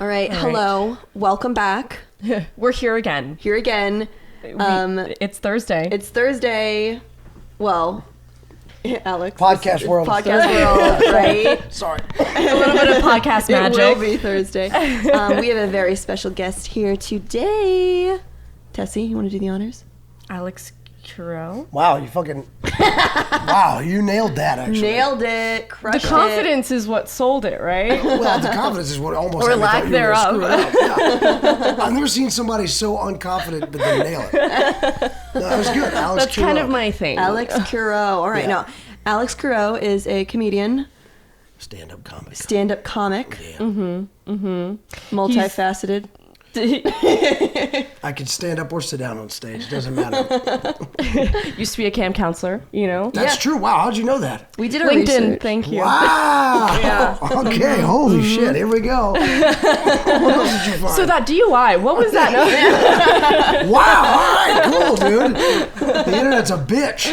All right. Hello. Welcome back. We're here again. It's Thursday. It's Thursday. Well, Alex. Podcast world. Podcast world, right? Sorry. A little bit of podcast magic. It will be Thursday. We have a very special guest here today. Tessie, you want to do the honors? Alex Cureau. Wow, you fucking... wow, you nailed that, actually. Nailed it. Crushed The confidence is what sold it, right? Well, the confidence is what almost... Or lack thereof. Yeah. I've never seen somebody so unconfident but then nail it. No, that was good. Alex That's Cureau. kind of my thing. Alex Cureau. All right, Yeah. now, Alex Cureau is a comedian. Stand-up comic. Stand-up comic. Yeah. Multifaceted. I can stand up or sit down on stage. It doesn't matter. Used to be a camp counselor, you know? That's true. Wow, how'd you know that? We did a LinkedIn, research. thank you. Wow. Yeah. Okay, holy shit. Here we go. What else did you find? So that DUI, what was that? Wow, all right, cool, dude. The internet's a bitch.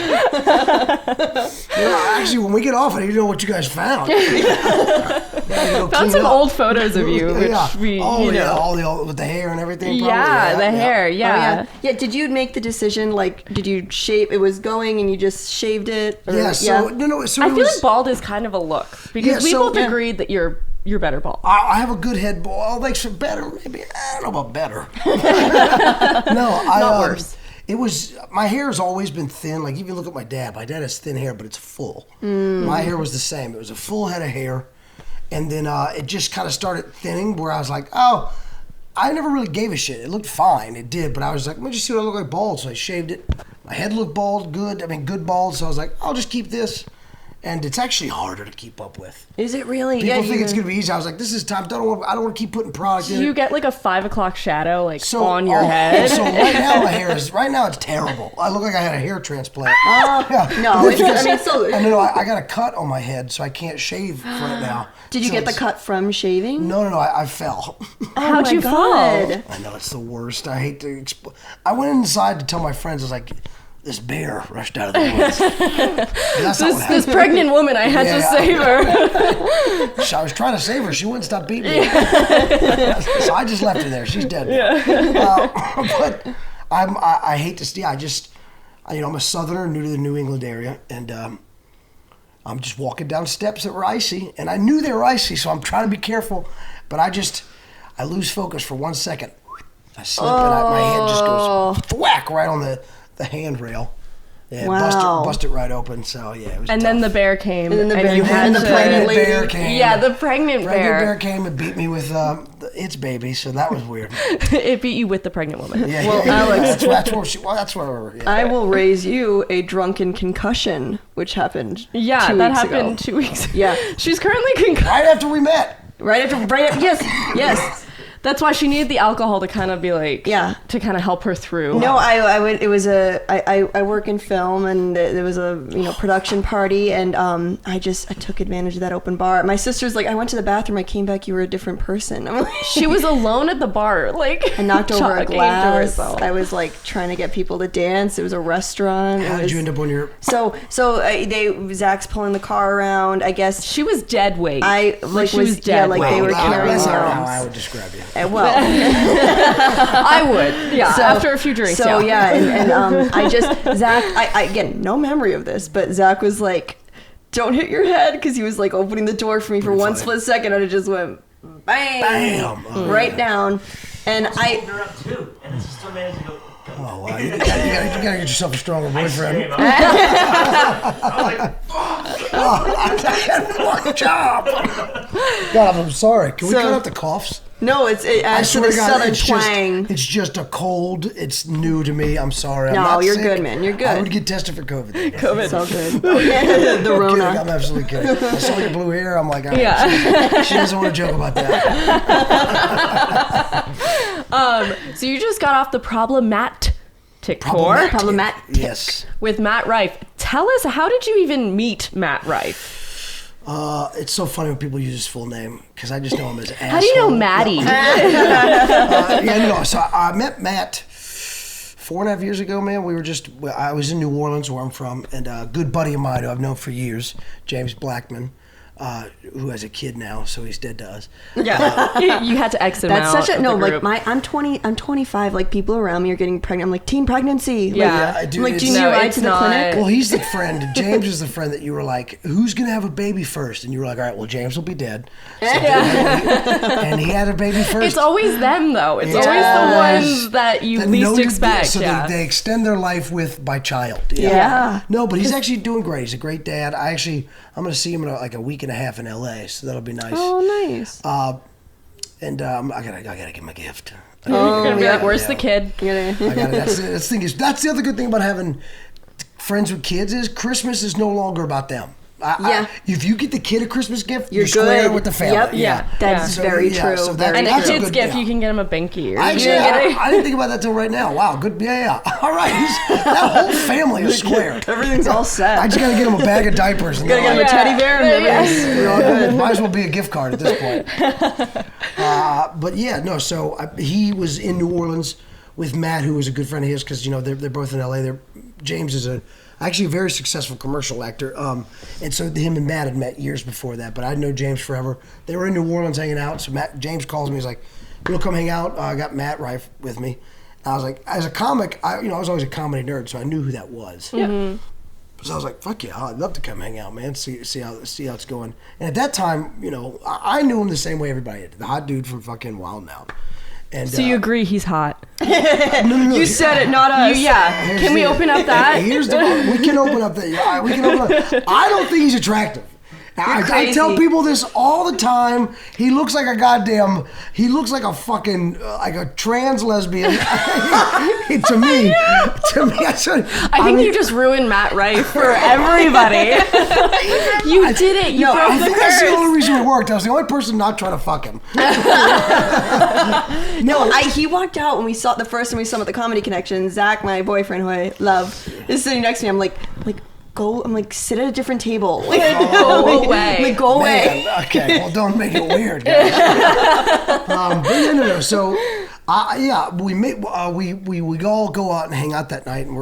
You know, actually, when we get off, I need to know what you guys found. Found some old photos of you, which we, you know. all the with the hair and everything. Probably. Yeah, the hair, Oh, yeah. yeah. Did you make the decision? Like, did you shave? It was going, and you just shaved it. Or, Yeah. So no. So I it feel was, like bald is kind of a look because we both agreed that you're better bald. I have a good head bald. Like so better, maybe. I don't know about better. No, Not worse. It was, my hair has always been thin. Like, even look at my dad. My dad has thin hair, but it's full. My hair was the same. It was a full head of hair. And then it just kind of started thinning where I was like, oh, I never really gave a shit. It looked fine. It did. But I was like, let me just see what I look like bald. So I shaved it. My head looked bald, good bald. So I was like, I'll just keep this. And it's actually harder to keep up with. Is it really? People think it's going to be easy. I was like, this is time. I don't want to keep putting product in. You get like a 5 o'clock shadow on your head. So right now it's terrible. I look like I had a hair transplant. No, it's so. And then I got a cut on my head, so I can't shave right now. Did you get the cut from shaving? No, I fell. How'd you fall? I know, it's the worst. I hate to I went inside to tell my friends, I was like, this bear rushed out of the woods. This pregnant woman, I had to save her. I was trying to save her. She wouldn't stop beating me. So I just left her there. She's dead now. But I hate to see. I'm a Southerner, new to the New England area, and I'm just walking down steps that were icy, and I knew they were icy, so I'm trying to be careful. But I lose focus for 1 second. I slip, and my head just goes whack right on the handrail. Yeah, wow. Bust it right open. So yeah, it was And tough. then the bear came. And then the pregnant bear came. Yeah, the pregnant Pregnant bear came and beat me with its baby. So that was weird. It beat you with the pregnant woman. Yeah, Well, Alex, that's where. Yeah. I will raise you a drunken concussion, which happened. Yeah, 2 that weeks happened ago. 2 weeks ago. Yeah. She's currently concussed. Right after we met. Right after. Yes. That's why she needed the alcohol to kind of be like, to kind of help her through. No, I went. It was I work in film, and there was a production party, and I took advantage of that open bar. My sister's like, I went to the bathroom, I came back, you were a different person. I'm like, She was alone at the bar, like I knocked over a talking to glass. herself. I was like trying to get people to dance. It was a restaurant. How did you end up on your? So Zach's pulling the car around. I guess She was dead weight. she was dead. dead Like weight. they were carrying That's not her. how I would describe you. Well, I would, yeah. So- after a few drinks. So and Zach, I again, no memory of this, but Zach was like, "Don't hit your head," because he was like opening the door for me for one split second, and it just went bam, right down, and Holding her up too, and it's still managed to go. Oh wow! You gotta get yourself a stronger boyfriend. Fuck job. God, I'm sorry. Can we cut out the coughs? no, it adds to the southern twang. It's just a cold. It's new to me. I'm sorry. No, I'm not you're sick. good, man. You're good. I would get tested for COVID. It's all good. The I'm kidding. Rona. I'm absolutely kidding. I saw your blue hair. I'm like, she doesn't want to joke about that. So you just got off the problematic tour Yes. with Matt Rife. Tell us, how did you even meet Matt Rife? It's so funny when people use his full name because I just know him as asshole. How do you know Maddie? So I met Matt 4.5 years ago, man. I was in New Orleans, where I'm from, and a good buddy of mine who I've known for years, James Blackman, who has a kid now, so he's dead to us. Yeah, you had to exit him out. That's such a no. Group. Like I'm 20. I'm 25. Like people around me are getting pregnant. I'm like teen pregnancy. Yeah, like, I'm like, do you need a ride to the clinic? Well, he's the friend. James is the friend that you were like, who's gonna have a baby first? And you were like, all right, well, James will be dead. So and he had a baby first. It's always them though. It's always the ones that you least expect. So they extend their life with by child. Yeah. No, but he's actually doing great. He's a great dad. I'm gonna see him in like a week and a half in LA, so that'll be nice. Oh, nice. And I gotta give him a gift. You're gonna be like, "Where's the kid?" That's the other good thing about having friends with kids is Christmas is no longer about them. If you get the kid a Christmas gift, you're square with the family. Yep. Yeah. That's very true. So And a kid's gift, you can get him a binky. I didn't think about that till right now. Wow, good. Yeah. All right, that whole family is square. Everything's all set. I just gotta get him a bag of diapers. And gotta get him a teddy bear and everything. We're all good. Might as well be a gift card at this point. But yeah, no. So he was in New Orleans with Matt, who was a good friend of his, because they're both in LA. James is actually a very successful commercial actor, and so him and Matt had met years before that. But I know James forever. They were in New Orleans hanging out. So James calls me. He's like, "You'll come hang out." I got Matt Rife with me. And I was like, as a comic, I was always a comedy nerd, so I knew who that was. Mm-hmm. So I was like, "Fuck yeah, I'd love to come hang out, man. See how it's going." And at that time, I knew him the same way everybody did. The hot dude from fucking Wild 'N Out. And, so you agree he's hot? No. You said it, not us. Can we open up that? We can open up that. Yeah, we can open up. I don't think he's attractive. I tell people this all the time. He looks like a fucking, like a trans lesbian. to me, I think you just ruined Matt Rife for everybody. You did it. You broke the curse. That's the only reason it worked. I was the only person not trying to fuck him. He walked out when we saw the first time we saw him at the Comedy Connection. Zach, my boyfriend, who I love, is sitting next to me. I'm like. Go, I'm like, sit at a different table. Like, go away. Like, go away. Okay, well, don't make it weird, guys. But no. So, we all go out and hang out that night, and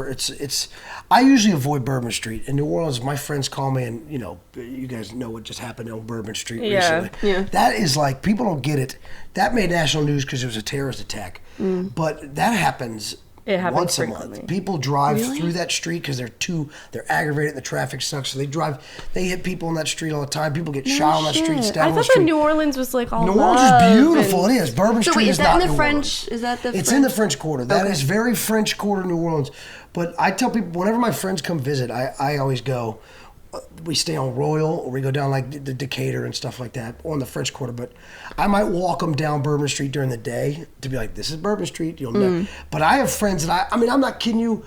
I usually avoid Bourbon Street in New Orleans. My friends call me, and you guys know what just happened on Bourbon Street recently. Yeah. That is like, people don't get it. That made national news because it was a terrorist attack, but that happens. It happens once frequently. a month. People drive through that street because they're aggravated. The traffic sucks, so they hit people on that street all the time. People get shot on that street, stabbed on the street. I thought that New Orleans was like all New Orleans is beautiful. It is. Bourbon Street is not New Orleans. Is that the It's in the French Quarter. That is very French Quarter, New Orleans. But I tell people, whenever my friends come visit, I always go, we stay on Royal, or we go down like the Decatur and stuff like that on the French Quarter. But I might walk them down Bourbon Street during the day to be like, this is Bourbon Street. You'll know. But I have friends that I'm not kidding you.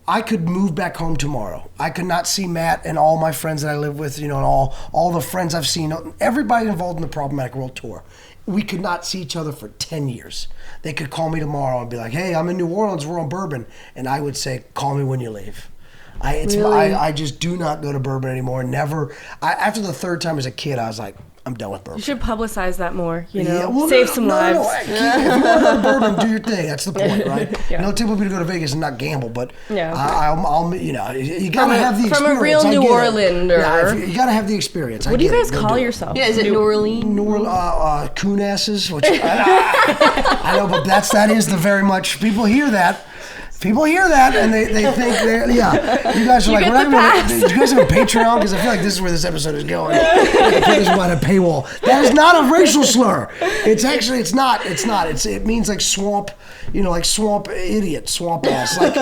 I could move back home tomorrow. I could not see Matt and all my friends that I live with, and all the friends I've seen, everybody involved in the Problematic World Tour. We could not see each other for 10 years. They could call me tomorrow and be like, hey, I'm in New Orleans, we're on Bourbon. And I would say, call me when you leave. I just do not go to Bourbon anymore. Never. After the third time as a kid, I was like, I'm done with Bourbon. You should publicize that more. Well, save some lives. If you want to go to Bourbon, do your thing. That's the point, right? Typically people go to Vegas and not gamble, but I'll you gotta have the experience. From a real New Orleander. Yeah, you gotta have the experience. What do you guys call yourself? Yeah, is it New Orleans? New Orleans, coon asses. Which I know, but that is the very much people hear that. People hear that and they think you guys are like, do you guys have a Patreon? Because I feel like this is where this episode is going. Put this behind a paywall. That is not a racial slur. It's not. It means like swamp, like swamp idiot, swamp ass. Like,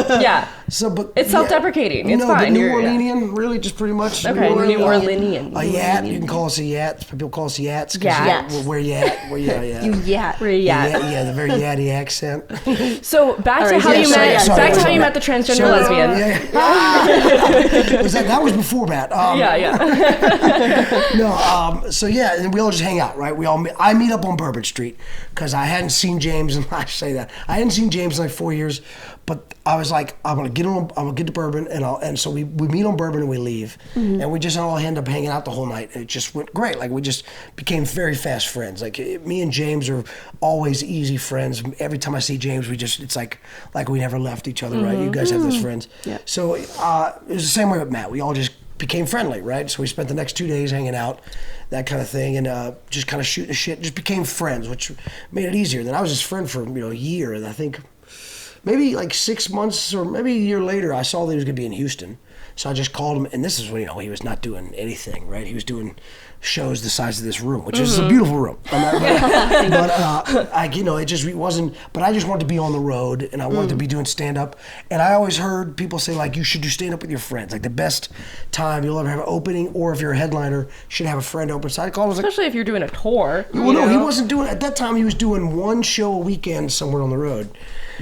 So, but it's self-deprecating. It's fine. The New Orleanian, really, just pretty much. Okay, New Orleanian. A yat. You can call us a yat. People call us yats. Yats. We're yat. We're yat. You yat. We're yat. Yeah, the very yatty accent. So back to how you met. Back to how you met the transgender lesbian. That was before Matt. And we all just hang out, right? I meet up on Bourbon Street because I hadn't seen James, and I say that I hadn't seen James in like 4 years. But I was like, I'm gonna get to Bourbon, and so we meet on Bourbon and we leave, and we just all end up hanging out the whole night. And it just went great. Like we just became very fast friends. Like me and James are always easy friends. Every time I see James, it's like we never left each other. Right? You guys have those friends. Yeah. So it was the same way with Matt. We all just became friendly, right? So we spent the next 2 days hanging out, that kind of thing, and just kind of shooting the shit. Just became friends, which made it easier. Then I was his friend for a year, and I think maybe like 6 months or maybe a year later, I saw that he was going to be in Houston. So I just called him, and this is when he was not doing anything, right? He was doing shows the size of this room, which is a beautiful room. It wasn't. But I just wanted to be on the road, and I wanted to be doing stand up. And I always heard people say like, you should do stand up with your friends. Like the best time you'll ever have an opening, or if you're a headliner, you should have a friend open. So I called. Especially if you're doing a tour. Well, no, he wasn't doing at that time. He was doing one show a weekend somewhere on the road.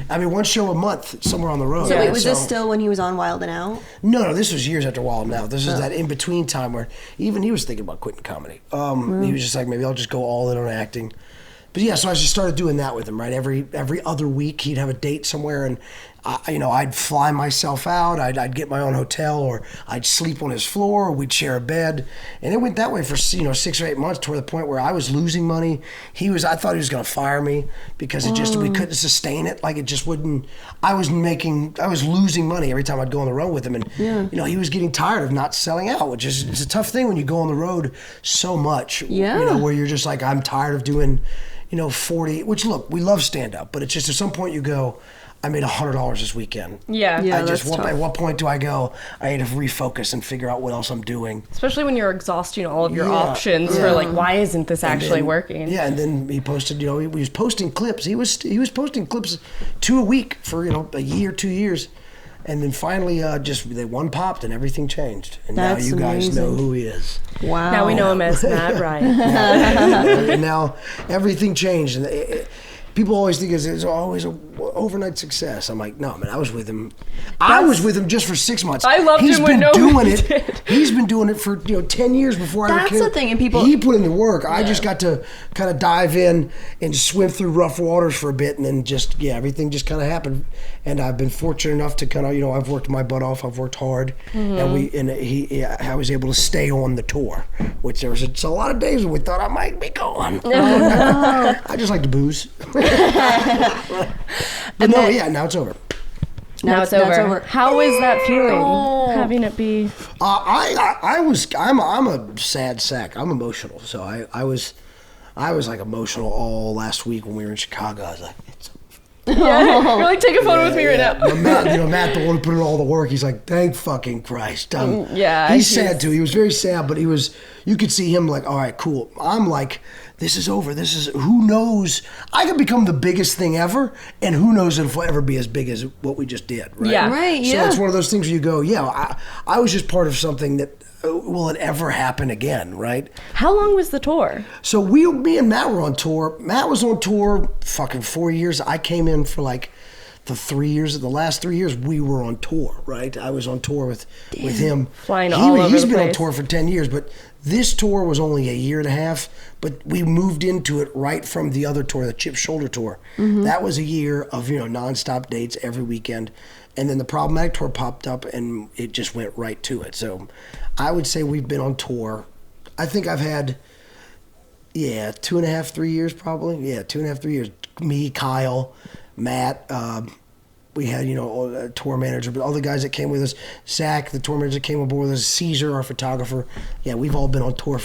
I mean, one show a month somewhere on the road. So wait, was this still when he was on Wild and Out? No, this was years after Wild and Out. This is that in-between time where even he was thinking about quitting comedy. He was just like, maybe I'll just go all in on acting. But yeah, so I just started doing that with him, right? Every other week he'd have a date somewhere, and I'd fly myself out. I'd get my own hotel, or I'd sleep on his floor, or we'd share a bed. And it went that way for 6 or 8 months, toward the point where I was losing money. I thought he was going to fire me because we couldn't sustain it. Like it just wouldn't. I was losing money every time I'd go on the road with him, and he was getting tired of not selling out, which is it's a tough thing when you go on the road so much. Yeah. Where you're just like, I'm tired of doing 40, which look, we love stand up, but it's just at some point you go, I made $100 this weekend. Yeah, that's tough. At what point do I go, I need to refocus and figure out what else I'm doing? Especially when you're exhausting all of your options for like, why isn't this actually working? Yeah, and then he posted, he was posting clips. He was posting clips 2 a week for, a year, 2 years. And then finally, one popped and everything changed. And That's now you guys amazing. know who he is. Wow. Now we know him as Matt Ryan. And now everything changed. And people always think it's always an overnight success. I'm like, no, man, I was with him. I was with him just for 6 months. I loved him when nobody did. He's been doing it for 10 years before I ever came. That's the thing, and people. He put in the work. I just got to kind of dive in and swim through rough waters for a bit, and then everything just kind of happened. And I've been fortunate enough to kind of I've worked my butt off. I've worked hard, and I was able to stay on the tour, which there was a lot of days when we thought I might be going. I just like to booze. But now it's over. Now it's over. How is that feeling, having it be? I'm a sad sack. I'm emotional. So I was like emotional all last week when we were in Chicago. I was like, it's You're like, take a photo with me right now. But Matt, the one who put in all the work, he's like, thank fucking Christ. He's sad too. He was very sad, but you could see him like, all right, cool. I'm like, this is over. Who knows? I could become the biggest thing ever, and who knows if we'll ever be as big as what we just did, right? Yeah. Right, So it's one of those things where you go, I was just part of something that, will it ever happen again, right? How long was the tour? So me and Matt were on tour. Matt was on tour fucking 4 years. I came in for like the last 3 years we were on tour, right? I was on tour with him. Flying all over He's the been place. on tour for 10 years, but this tour was only a year and a half, but we moved into it right from the other tour, the Chip Shoulder Tour. Mm-hmm. That was a year of, nonstop dates every weekend. And then the Problematic Tour popped up and it just went right to it. So I would say we've been on tour. I think I've had, 2.5, 3 years probably. Yeah, 2.5, 3 years. Me, Kyle, Matt, we had, a tour manager, but all the guys that came with us, Zach, the tour manager that came aboard with us, Caesar, our photographer. Yeah, we've all been on tour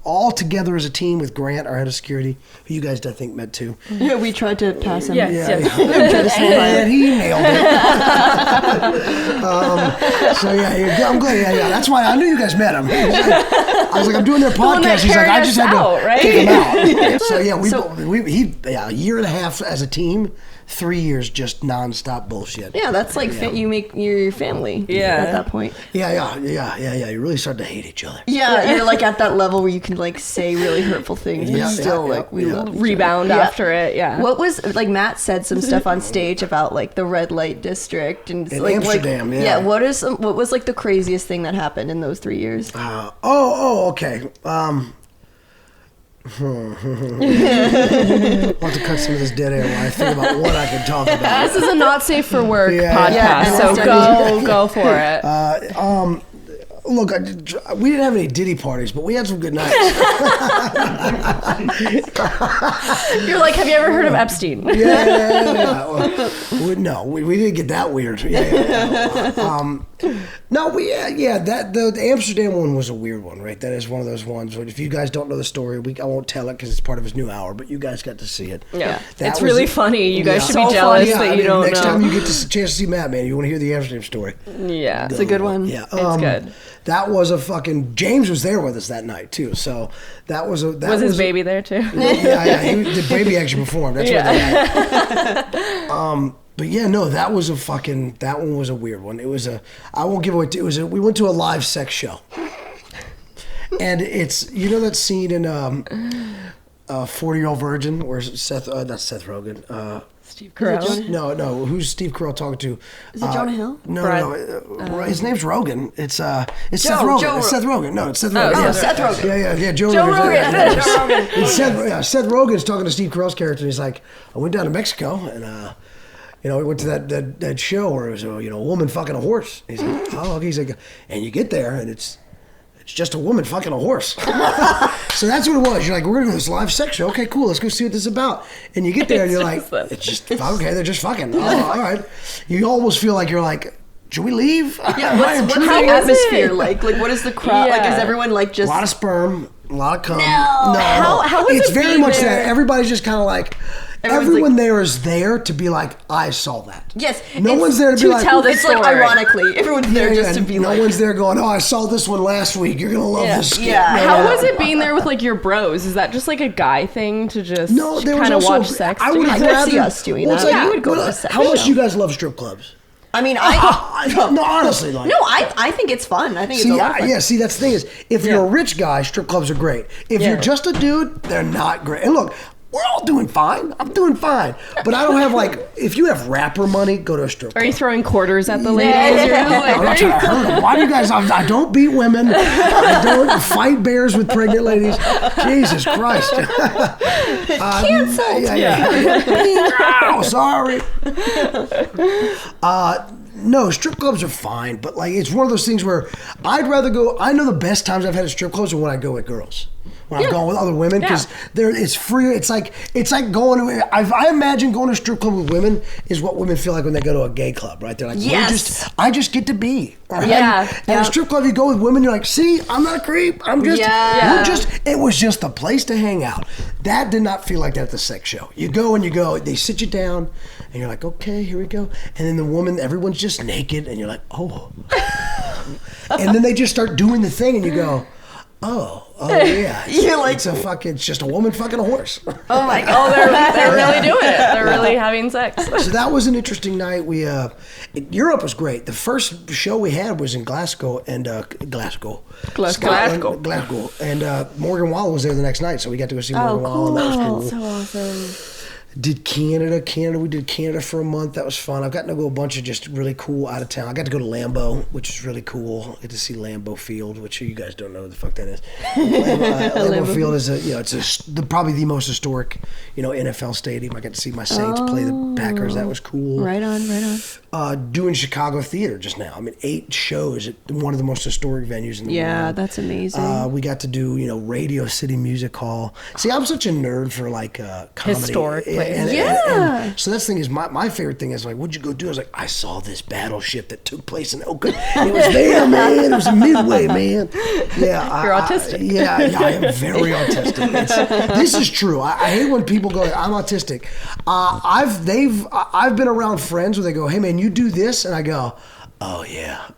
all together as a team with Grant, our head of security, who you guys, I think, met too. Yeah, we tried to pass him. Yes. And he nailed it. I'm glad. Yeah, that's why I knew you guys met him. I was like, I'm doing their podcast. He's like, I just had to kick him out. So a year and a half as a team. 3 years just nonstop bullshit. Yeah, that's like you make your family. Yeah. At that point. Yeah. You really start to hate each other. Yeah, you're like at that level where you can like say really hurtful things, but still we love each other. Rebound after it. Yeah. What was like Matt said some stuff on stage about like the red light district and in like Amsterdam. What was like the craziest thing that happened in those 3 years? Okay. I'll have to cut some of this dead air while I think about what I can talk about. This is a not safe for work Yeah. podcast, so go for it. Look, we didn't have any Diddy parties, but we had some good nights. You're like, have you ever heard of Epstein? Yeah. Well, no, we didn't get that weird. No, the Amsterdam one was a weird one, right? That is one of those ones. If you guys don't know the story, I won't tell it because it's part of his new hour. But you guys got to see it. Yeah, it's really funny. You guys should be so jealous funny. that you don't next know. time you get the chance to see Matt, man, you want to hear the Amsterdam story. Yeah, It's a good one. Yeah, it's good. That was a fucking. James was there with us that night too, so that was a. Was his baby there too? Yeah. The baby actually performed. That's right. But yeah, no, that one was a weird one. It was I won't give away. We went to a live sex show, and it's that scene in 40-Year-Old Virgin where not Seth Rogen. Steve Carell. No. Who's Steve Carell talking to? Is it Jonah Hill? No. His name's Rogan. It's Seth Rogen. It's Seth Rogen. No, it's Seth Rogen. Oh, Seth Rogen. Yeah. Joe Rogan. It's Seth Rogen's talking to Steve Carell's character. And he's like, I went down to Mexico and we went to that show where it was a woman fucking a horse. He's like, oh, okay. He's like, and you get there and it's just a woman fucking a horse. So that's what it was. You're like, we're going to go to this live sex show. Okay, cool. Let's go see what this is about. And you get there and you're like, it's just, okay, they're just fucking. Oh, all right. You almost feel like you're like, should we leave? Yeah, what's the atmosphere like? Like, what is the crowd? Yeah. Like, is everyone like just... A lot of sperm, a lot of cum. No. How is it's it very being much there? that. Everybody's just kind of like... Everyone there is there to be like, I saw that. Yes. No one's there to be like... tell the It's story. like, ironically, everyone's there just to be no like... one's there going, oh, I saw this one last week. You're going to love this skit. Yeah. How was it being there with like your bros? Is that just like a guy thing to just kind of watch sex? I would rather see us doing that. Like, You would go to a sex How much show. do you guys love strip clubs? I mean, No, honestly. Like, No, I think it's fun. I think it's a lot of fun. see, that's the thing is, if you're a rich guy, strip clubs are great. If you're just a dude, they're not great. And look, we're all doing fine. I'm doing fine. But I don't have if you have rapper money, go to a strip club. Are you throwing quarters at the ladies? I'm not trying to hurt them. Why do you guys? I don't beat women. I don't fight bears with pregnant ladies. Jesus Christ. Canceled. Oh, sorry. No, strip clubs are fine, but it's one of those things where I'd rather go. I know the best times I've had at strip clubs are when I go with girls. When I'm going with other women, because it's free. It's like going to. I imagine going to a strip club with women is what women feel like when they go to a gay club, right? They're like, I just get to be. Right? Yeah. And a strip club, you go with women, you're like, see, I'm not a creep. I'm just. It was just a place to hang out. That did not feel like that at the sex show. You go, they sit you down, and you're like, okay, here we go. And then the woman, everyone's just naked, and you're like, oh. And then they just start doing the thing, and you go, oh yeah. You're like, it's just a woman fucking a horse. oh my Oh, god. they're really doing it. They're really having sex. So that was an interesting night. Europe was great. The first show we had was in Glasgow and Scotland, Glasgow, and Morgan Wallen was there the next night, so we got to go see Morgan Wallen. That was cool. So awesome. Did Canada. We did Canada for a month. That was fun. I've gotten to go a bunch of just really cool out of town. I got to go to Lambeau, which is really cool. I get to see Lambeau Field, which you guys don't know what the fuck that is. Lambeau Field is probably the most historic, NFL stadium. I got to see my Saints play the Packers. That was cool. Right on. Doing Chicago theater just now. I mean, 8 shows at one of the most historic venues in the world. Yeah, that's amazing. We got to do, Radio City Music Hall. See, I'm such a nerd for comedy. Historic places. And so that's the thing is, my favorite thing is what'd you go do? I was like, I saw this battleship that took place in Oakland. It was there, man. It was Midway, man. Yeah, You're autistic. I am very autistic. This is true. I hate when people go, I'm autistic. I've been around friends where they go, hey man, you do this, and I go, oh yeah.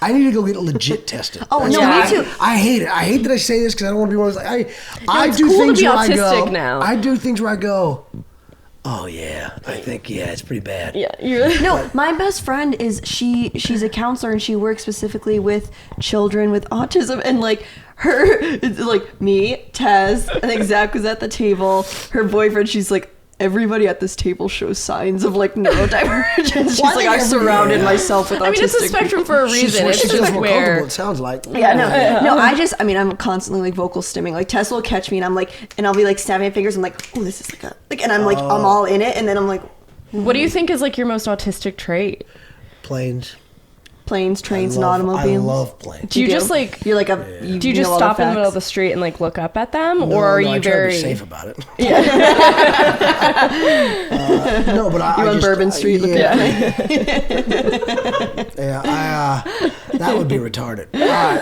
I need to go get legit tested. Oh, no, me too. I hate it. I hate that I say this because I don't want to be one of those I it's do cool things to be where I autistic go. now. I do things where I go, oh yeah, I think it's pretty bad. Yeah, No, my best friend is she's a counselor and she works specifically with children with autism, and it's me, Tess, I think Zach was at the table, her boyfriend, she's like, everybody at this table shows signs of neurodivergence. She's like, I've surrounded myself with autistic. I mean, it's a spectrum for a reason. She It's feels just more where comfortable, it sounds like. Yeah, no, I'm constantly vocal stimming. Like Tess will catch me and I'll be snapping my fingers. I'm like, oh, this is and I'm I'm all in it, and then I'm like, What do you think is your most autistic trait? Planes, trains, and automobiles. I love planes. Do you just you're like a do you just stop in the middle of the street and look up at them, or are you I try very to be safe about it? No, but You on Bourbon Street looking at me? Yeah, that would be retarded. I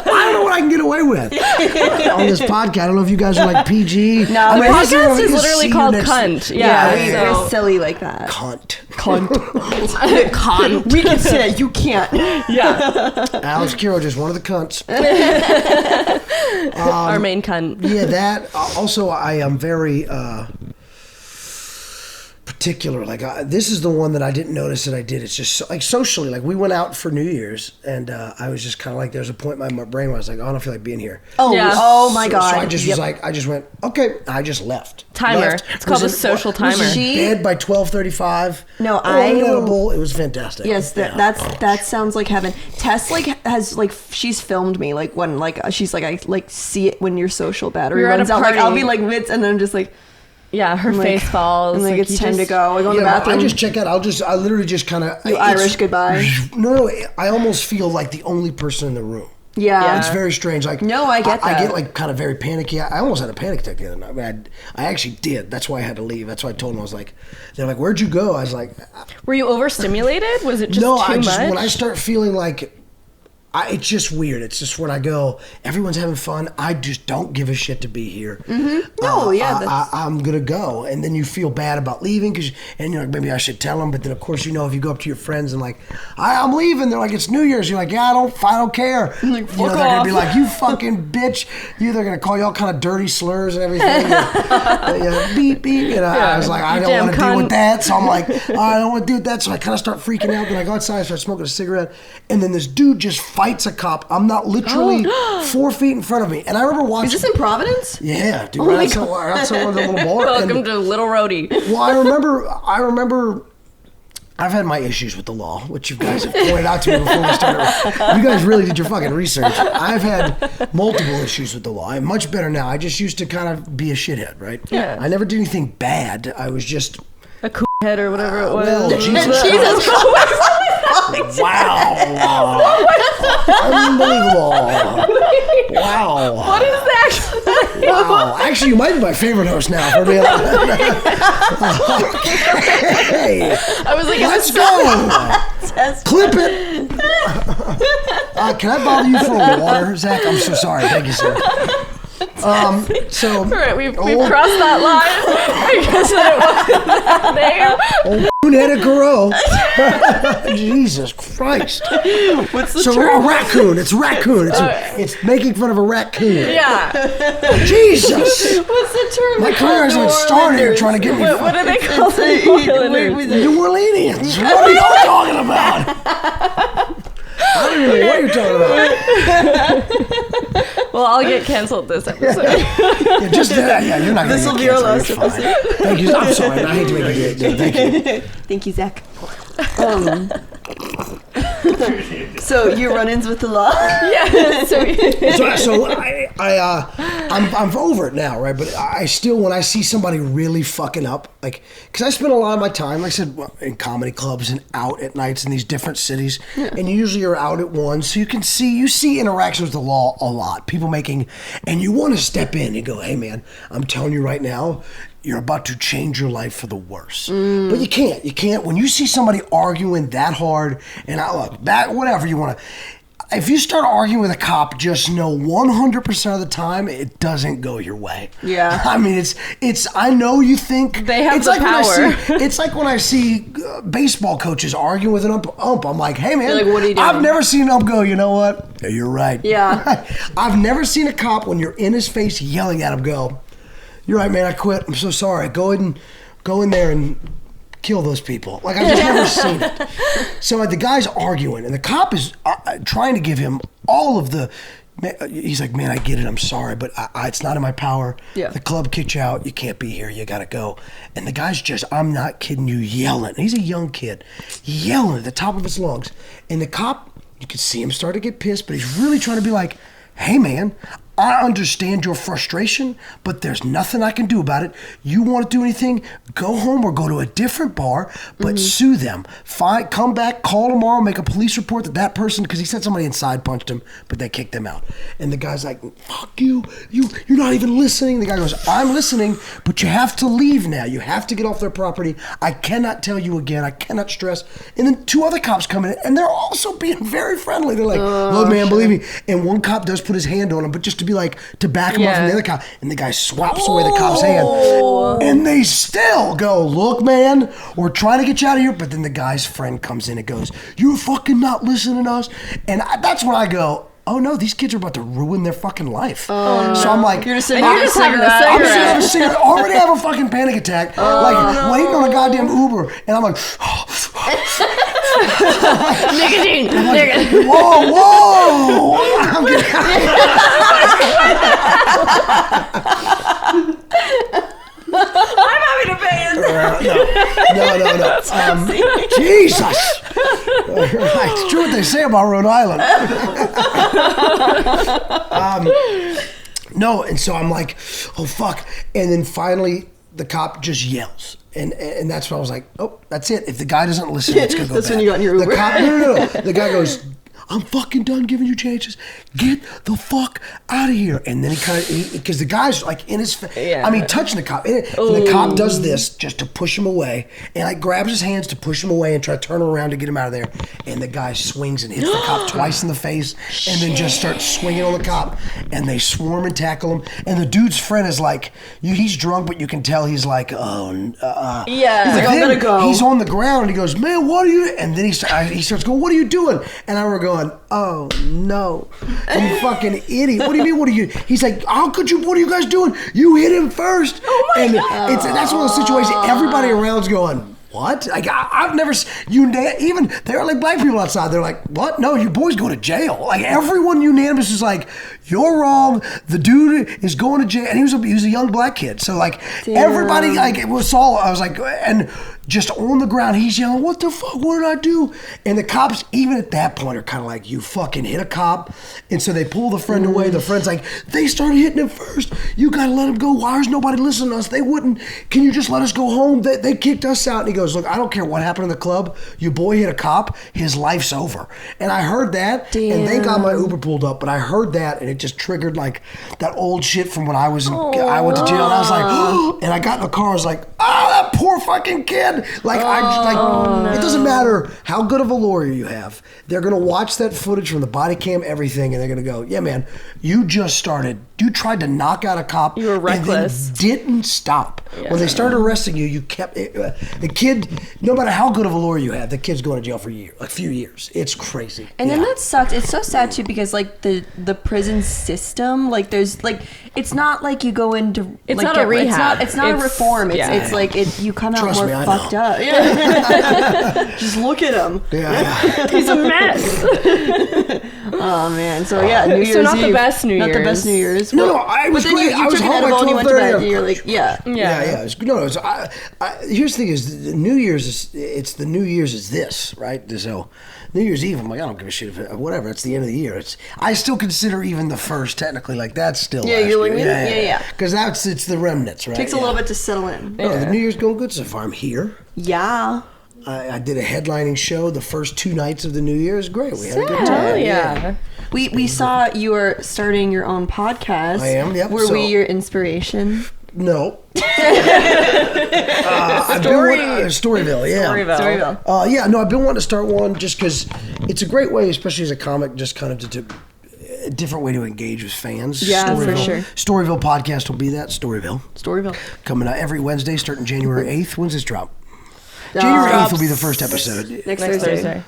don't know what I can get away with on this podcast. I don't know if you guys are like PG. No, The we're podcast is literally called Cunt. we're silly like that. Cunt. Cunt. We can say it, you can't. Yeah. Alex Cureau, just one of the cunts. Our main cunt. Yeah, that. Also, I am very particular. Like, this is the one that I didn't notice that I did. It's just like socially. Like, we went out for New Year's, and I was just kind of like, there's a point in my brain where I was like, oh, I don't feel like being here. Oh, Yeah. oh my God. So I just was like, I just went, okay. I just left. Timer. Left. It's called Was a social timer. Was in bed by 12:35. No, Unedible. It was fantastic. Yes, that sounds like heaven. Tess has she's filmed me when she's like, I see it when your social battery We were at a runs out. Like, I'll party. be like mid, and then I'm just like, Yeah, her I'm face like, falls. I'm like, it's you time to just- go. I go in the Yeah, bathroom. I just check out. I literally just kind of. You Irish goodbye. No, I almost feel like the only person in the room. Yeah. It's very strange. Like, No, I get I that. get like kind of very panicky. I almost had a panic attack the other night. I mean, I actually did. That's why I had to leave. That's why I told them. I was like, they're like, where'd you go? I was like, Were you overstimulated? Was it just no. too I just much? when I start feeling like. It's just weird. It's just when I go, everyone's having fun. I just don't give a shit to be here. Mm-hmm. No, yeah, I'm gonna go, and then you feel bad about leaving and you're like, maybe I should tell them. But then of course, if you go up to your friends and like, I'm leaving. They're like, it's New Year's. You're like, yeah, I don't care. Like, They're fuck gonna be off. like, you fucking bitch. They're gonna call you all kind of dirty slurs and everything. Beep beep. And I was like, I don't damn want to deal cunt. with that. So I'm like, I don't want to do that. So I kind of start freaking out. Then I go outside, start smoking a cigarette, and then this dude just fights a cop. I'm not literally 4 feet in front of me. And I remember watching. Is this in Providence? Yeah, dude. my Right outside one of the little bar. Welcome And- to Little Roadie. well, I remember. I've had my issues with the law, which you guys have pointed out to me before we started. You guys really did your fucking research. I've had multiple issues with the law. I'm much better now. I just used to kind of be a shithead, right? Yeah. I never did anything bad. I was just. A cool head or whatever it was. Well, Jesus. Jesus Wow. Unbelievable. Wow. What is that? Wow. Actually, you might be my favorite host now. For being Hey, I was like, let's go. Clip it. Can I bother you for a water, Zach? I'm so sorry. Thank you, sir. So. all right, we've crossed that line. I guess that it wasn't that name. Head of Cureau. Jesus Christ. What's the So term? a raccoon. It's raccoon. It's making fun of a raccoon. Yeah. Jesus. What's the term? My career hasn't even started. You're trying to get me. What do they call It's them? New Orleanians. What are y'all talking about? I don't even know what you're talking about. Well, I'll get canceled this episode. Yeah, just that. Yeah, you're not going to This'll get be our canceled. last You're fine. Thank you. I'm sorry. I hate to make you do it. Thank you. Thank you, Zach. So your run-ins with the law? Yeah. So I'm over it now, right? But I still, when I see somebody really fucking up, like, because I spend a lot of my time, like I said, in comedy clubs and out at nights in these different cities, and you usually are out at one, so you see interactions with the law a lot. People making, and you want to step in and go, hey man, I'm telling you right now, you're about to change your life for the worse. But you can't. You can't. When you see somebody arguing that hard, and whatever you want to, if you start arguing with a cop, just know 100% of the time it doesn't go your way. Yeah. I mean, it's. I know you think They have it's the like power. It's like when I see baseball coaches arguing with an ump. I'm like, hey man, You're like, what are you doing? I've never seen an ump go, you know what? Yeah, you're right. Yeah. I've never seen a cop when you're in his face yelling at him go, you're right, man, I quit. I'm so sorry. Go in there and kill those people. Like, I've just never seen it. So the guy's arguing, and the cop is trying to give him all of the. He's like, man, I get it. I'm sorry, but it's not in my power. Yeah. The club kicked you out. You can't be here. You got to go. And the guy's just, I'm not kidding you, yelling. He's a young kid, yelling at the top of his lungs. And the cop, you could see him start to get pissed, but he's really trying to be like, hey, man, I understand your frustration, but there's nothing I can do about it. You want to do anything, go home or go to a different bar, but sue them. Come back, call tomorrow, make a police report that that person, because he said somebody inside punched him, but they kicked him out. And the guy's like, fuck you, you're not even listening. The guy goes, I'm listening, but you have to leave now. You have to get off their property. I cannot tell you again. I cannot stress. And then 2 other cops come in, and they're also being very friendly. They're like, look, man, believe me. And one cop does put his hand on him, but just to be like, to back him up from the other cop. And the guy swaps away the cop's hand. And they still go, look, man, we're trying to get you out of here. But then the guy's friend comes in and goes, you're fucking not listening to us. And that's when I go, oh no, these kids are about to ruin their fucking life. So I'm like, you're just having a cigarette. I'm sitting having a cigarette. Already have a fucking panic attack. Waiting on a goddamn Uber. And I'm like, Nicotine. whoa. I'm having a pain. No. Jesus. It's true what they say about Rhode Island. No, and so I'm like, oh fuck. And then finally the cop just yells. And that's when I was like, oh, that's it. If the guy doesn't listen, it's gonna go That's bad. when you got in your Uber. The cop, no. The guy goes, I'm fucking done giving you chances. Get the fuck out of here. And then he kind of, because the guy's like in his face. I mean, touching the cop. And the cop does this just to push him away. And like grabs his hands to push him away and try to turn him around to get him out of there. And the guy swings and hits the cop twice in the face. And then just starts swinging on the cop. And they swarm and tackle him. And the dude's friend is like, he's drunk, but you can tell he's like, Yeah. He's like, I'm gonna go. He's on the ground and he goes, man, what are you? And then he starts going, what are you doing? And I remember going, oh no, you fucking idiot. What do you mean, what are you? He's like, how could you, what are you guys doing? You hit him first. Oh my God. That's one of those situations, everybody around's going, what? Like, I've never, even, there are like black people outside, they're like, what? No, you boys go to jail. Like everyone unanimous is like, you're wrong, the dude is going to jail. And he was a young black kid. So like, everybody, like it was all, I was like, and just on the ground, he's yelling, what the fuck, what did I do? And the cops, even at that point, are kind of like, you fucking hit a cop. And so they pull the friend away. The friend's like, they started hitting him first. You gotta let him go. Why is nobody listening to us? They wouldn't. Can you just let us go home? They kicked us out. And he goes, look, I don't care what happened in the club. Your boy hit a cop. His life's over. And I heard that. And thank God my Uber pulled up. But I heard that, and it just triggered like that old shit from when I was I went to jail. And I was like, oh, and I got in the car. I was like, oh, that poor fucking kid. Like, it doesn't matter how good of a lawyer you have. They're going to watch that footage from the body cam, everything, and they're going to go, yeah, man, you tried to knock out a cop. You were reckless. And then didn't stop. Yeah. When they started arresting you, you kept, the kid, no matter how good of a lawyer you have, the kid's going to jail for a few years. It's crazy. And then that sucks. It's so sad too, because like the prison system, like there's like, it's not like you go into, it's like, not a rehab. It's not a reform. It's like, you come out Trust more me, fucked up. Yeah. Just look at him. Yeah. He's a mess. Oh man. So yeah, New Year's So not Eve. the best New Year's. Not the best New Year's. No, I was great. I was took an home edible at and you went to 12:30. bed. You're like, yeah. Yeah. Here's the thing: is the New Year's the New Year's is this, right? So New Year's Eve, I'm like, I don't give a shit if whatever. It's the end of the year. I still consider even the first technically like that's still. Yeah, you're like, yeah. Because it's the remnants, right? Takes a little bit to settle in. No, the New Year's going good so far. I'm here. Yeah. I did a headlining show the first 2 nights of the New Year. It was great. We had a good time. Hell yeah. We saw you were starting your own podcast. I am, yep. Were we your inspiration? No. Storyville, yeah. Storyville. Yeah, no, I've been wanting to start one just because it's a great way, especially as a comic, just kind of to a different way to engage with fans. Yeah, for sure. Storyville podcast will be that. Storyville. Coming out every Wednesday starting January 8th. When's this drop? January 8th will be the first episode. Next Thursday. Today.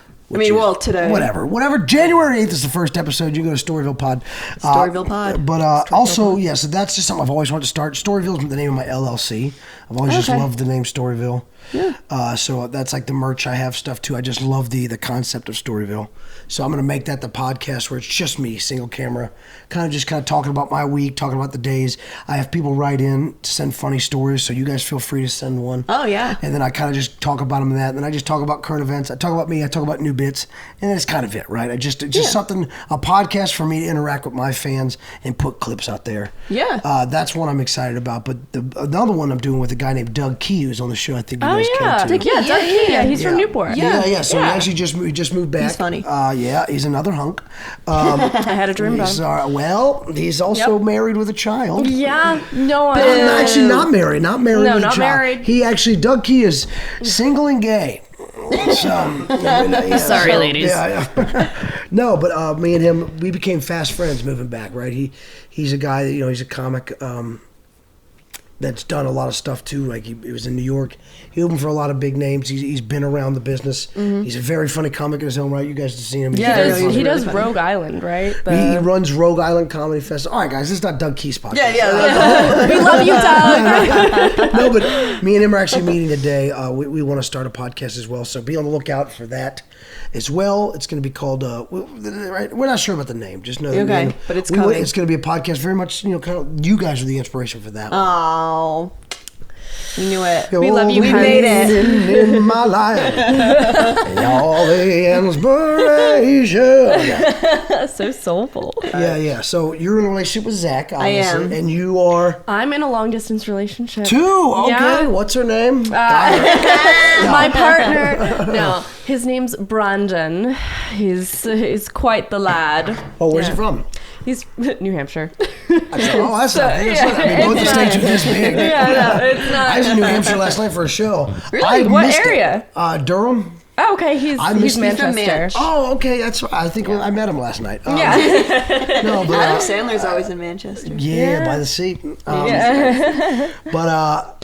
Whatever. January 8th is the first episode. You go to Storyville Pod. Storyville Pod. But also, yeah, so that's just something I've always wanted to start. Storyville is the name of my LLC. I've always just loved the name Storyville. Yeah. So that's like the merch I have stuff too. I just love the concept of Storyville. So I'm going to make that the podcast where it's just me, single camera, kind of talking about my week, talking about the days. I have people write in to send funny stories, so you guys feel free to send one. Oh, yeah. And then I kind of just talk about them and that. And then I just talk about current events. I talk about me. I talk about new bits, and that's kind of it, right? It's just something, a podcast for me to interact with my fans and put clips out there. Yeah. That's one I'm excited about. But another one I'm doing with a guy named Doug Key, who's on the show. I think you guys can too. Doug Key. Yeah, he's from Newport. Yeah. So he actually just moved back. He's funny. Yeah, he's another hunk. I had a dream about him. Well, he's also married with a child. Yeah. No, Actually, not married. Not married. No, with a not child. married. He actually, Doug Key is single and gay. Sorry, ladies. Yeah. No, but me and him, we became fast friends moving back, right? He's a guy that, he's a comic that's done a lot of stuff too. Like he was in New York. He opened for a lot of big names. He's been around the business. Mm-hmm. He's a very funny comic in his own right. You guys have seen him. He does Rogue Island, right? He runs Rogue Island Comedy Festival. All right, guys, this is not Doug Key's podcast. Yeah. We love you, Doug. No, but me and him are actually meeting today. We want to start a podcast as well, so be on the lookout for that as well. It's going to be called, we're not sure about the name. Just know the name. But it's coming. It's going to be a podcast very much, kind of, you guys are the inspiration for that one. Oh, we knew it. We love you, we made it. In my life, all the inspiration. So soulful. Yeah. So you're in a relationship with Zach, obviously. I am. And you are? I'm in a long distance relationship. Two. Okay. Yeah. What's her name? My partner. No, his name's Brandon. He's quite the lad. Oh, where's he from? He's New Hampshire. That's not. I mean, both the states are this big. Yeah, no, it's not. I was in New Hampshire last night for a show. Really? What area? Durham. Oh, okay. He's Manchester. Oh, okay. That's. I think I met him last night. Yeah. No, but Adam Sandler's always in Manchester. Yeah, by the sea. But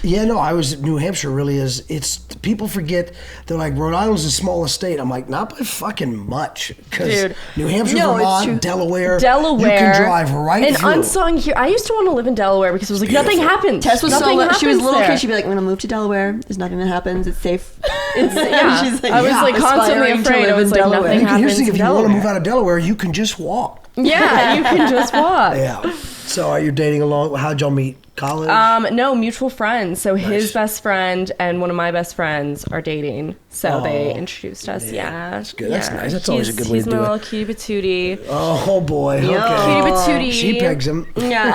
yeah, no, I was New Hampshire. Really is. It's people forget they're like Rhode Island's the smallest state. I'm like not by fucking much because New Hampshire, Vermont, Delaware, you can drive right through. And unsung here. I used to want to live in Delaware because it was like nothing happens. Tess was she was a little kid. She'd be like, "I'm gonna move to Delaware. There's nothing that happens. It's safe." She's like, I was like constantly afraid. I was like, nothing happens. Here's the thing: if you want to move out of Delaware, you can just walk. Yeah, you can just walk. Yeah. So are you dating along? How'd y'all meet? College? No, mutual friends. So his best friend and one of my best friends are dating. So they introduced us. Yeah. That's good. That's nice. That's always a good way to do it. He's my little cutie patootie. Oh boy. Okay. Cutie patootie. She pegs him. Yeah.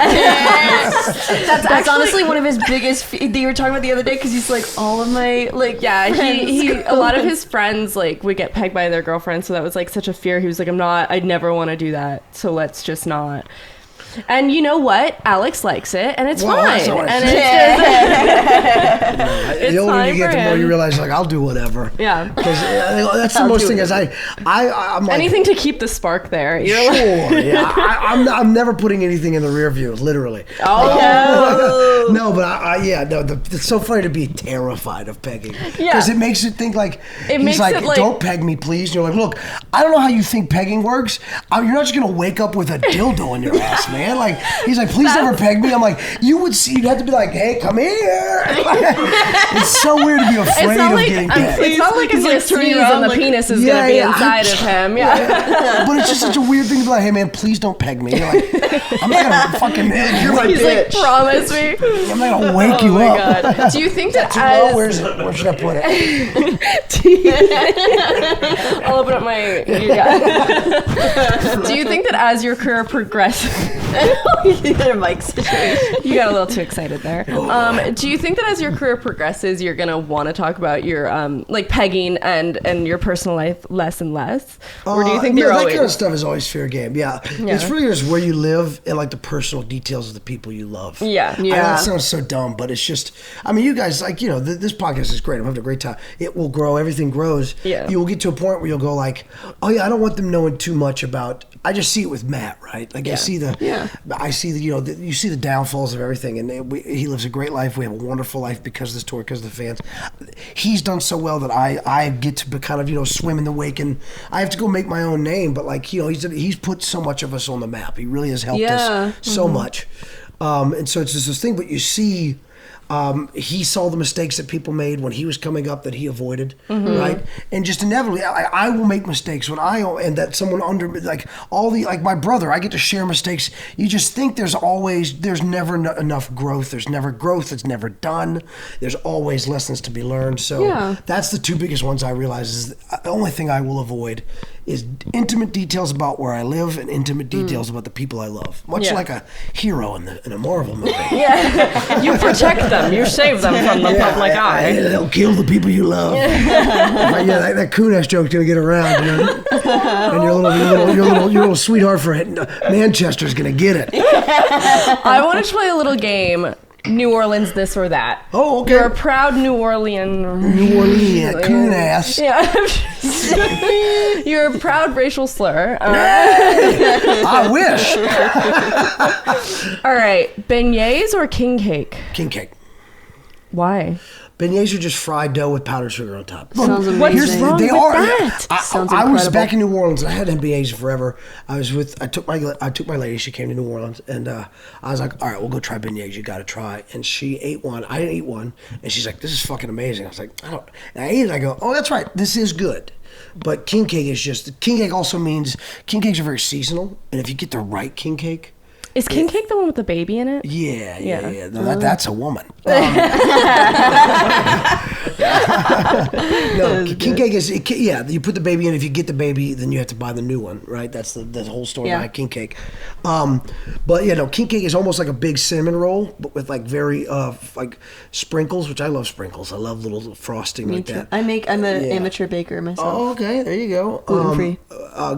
That's honestly one of his biggest that you were talking about the other day because he's like all of my he a lot of his friends like would get pegged by their girlfriends, so that was like such a fear. He was like, I'd never want to do that, so let's just not. And you know what? Alex likes it, and it's fine. And it's the older fine you get, for the more you him. realize, like, I'll do whatever. Yeah. Because that's the most thing is I'm like, anything to keep the spark there. You're sure. Yeah. I'm never putting anything in the rear view, literally. Oh. No, but it's so funny to be terrified of pegging. Yeah. Because it makes it think like, he's like, don't peg me, please. And you're like, look, I don't know how you think pegging works. You're not just going to wake up with a dildo in your ass, man. Like, he's like, please never peg me. I'm like, you'd have to be like, hey, come here. It's so weird to be afraid of getting pegged. It's not like he's like sneeze and the penis is going to be inside of him. Yeah. But it's just such a weird thing to be like, hey, man, please don't peg me. You're like, I'm not going to fucking, you're my He's bitch. like, promise me. I'm not going to wake you up. Oh my God. Do you think that Where should I put it? I'll open up my... Do you think that as your career progresses... You got a mic situation. You got a little too excited there. Do you think that as your career progresses, you're going to want to talk about your like pegging and your personal life less and less? Or do you think that always... kind of stuff is always fair game. Yeah. It's really just where you live and like the personal details of the people you love. Yeah. I know that sounds so dumb, but it's just, I mean, you guys, like, this podcast is great. I'm having a great time. It will grow. Everything grows. Yeah. You will get to a point where you'll go like, oh yeah, I don't want them knowing too much about, I just see it with Matt, right? Like I see the you see the downfalls of everything, and he lives a great life. We have a wonderful life because of this tour, because of the fans. He's done so well that I get to kind of swim in the wake, and I have to go make my own name. But like he's put so much of us on the map. He really has helped us so much, and so it's just this thing. But you see He saw the mistakes that people made when he was coming up that he avoided, right? And just inevitably, I will make mistakes when and that someone under me, like my brother, I get to share mistakes. You just think there's never enough growth. There's never growth. It's never done. There's always lessons to be learned. So that's the two biggest ones I realize is the only thing I will avoid is intimate details about where I live and intimate details about the people I love. Much like a hero in a Marvel movie. Yeah, you protect them. You save them from the public eye. They'll kill the people you love. That C.U.Next joke's gonna get around, and your little sweetheart for Manchester's gonna get it. I want to play a little game. New Orleans, this or that. Oh, okay. You're a proud New Orlean. C.U.Next. Yeah. You're a proud racial slur. I wish. All right, beignets or king cake? King cake. Why? Beignets are just fried dough with powdered sugar on top. Sounds amazing. What's wrong with that? I was back in New Orleans. And I had beignets forever. I took my lady. She came to New Orleans, and I was like, "All right, we'll go try beignets. You got to try." And she ate one. I didn't eat one, and she's like, "This is fucking amazing." I was like, "I don't." And I ate it. I go, "Oh, that's right. This is good." But king cake also means king cakes are very seasonal, and if you get the right king cake. Is king cake the one with the baby in it? Yeah. No, that's a woman. No, king cake is, you put the baby in. If you get the baby, then you have to buy the new one, right? That's the whole story behind king cake. But king cake is almost like a big cinnamon roll, but with like very like sprinkles, which I love sprinkles. I love little frosting like that. I'm an amateur baker myself. Oh, okay, there you go. Gluten-free.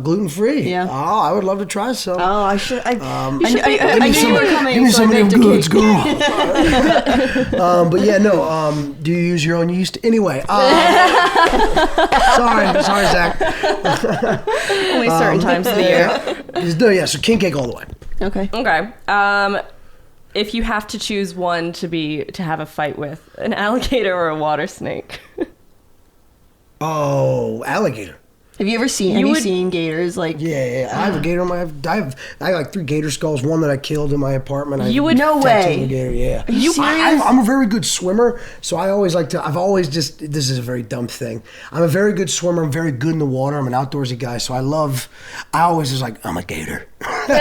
Gluten-free. Yeah. Oh, I would love to try some. Oh, I should. Give me some of them goods, girl. But do you use your own yeast? Anyway, sorry, Zach. Only certain times of the year. So king cake all the way. Okay. If you have to choose one to have a fight with, an alligator or a water snake? Oh, alligator. Have you ever seen gators? Like I have a gator on my. I have like 3 gator skulls. One that I killed in my apartment. No way. Gator, yeah. Are you serious? I'm a very good swimmer, so I always like to. I've always just. This is a very dumb thing. I'm a very good swimmer. I'm very good in the water. I'm an outdoorsy guy, so I always was like, I'm a gator. Wait,